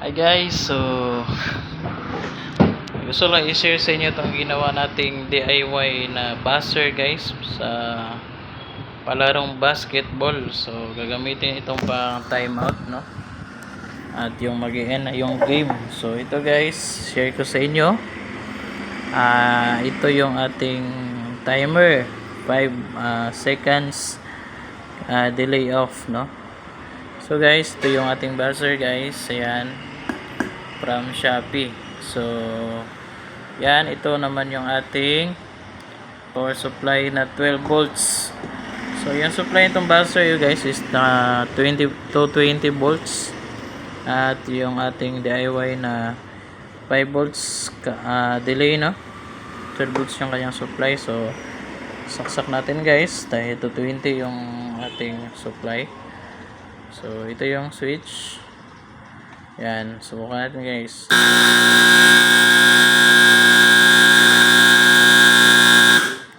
Hi guys, so gusto lang i-share sa inyo itong ginawa nating DIY na buzzer guys sa palarong basketball. So gagamitin itong pang timeout, no? At yung mag-i-end na yung game. So ito guys, share ko sa inyo. Ito yung ating timer, 5 seconds delay off, no? So guys, ito yung ating buzzer guys. Ayan, from Shopee. So yan, ito naman yung ating power supply na 12 volts. So yung supply nitong buzzer you guys is na 20 to 20 volts. At yung ating DIY na 5 volts delay, no? 12 volts yung kanyang supply. So saksak natin guys dahil to 20 yung ating supply. So ito yung switch. Yan, subukan natin guys.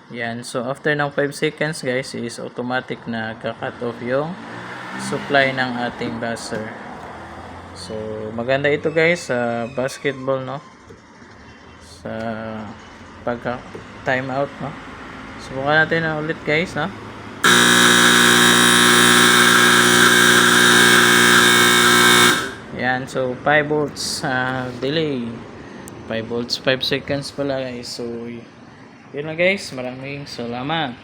Yan, so after ng 5 seconds guys is automatic na ka-cut off yung supply ng ating buzzer. So maganda ito guys sa basketball, no? Sa pagka time out, no? Subukan natin na ulit guys, no? Yan, so 5 volts delay. 5 volts 5 seconds pala guys. So yun na guys, maraming salamat.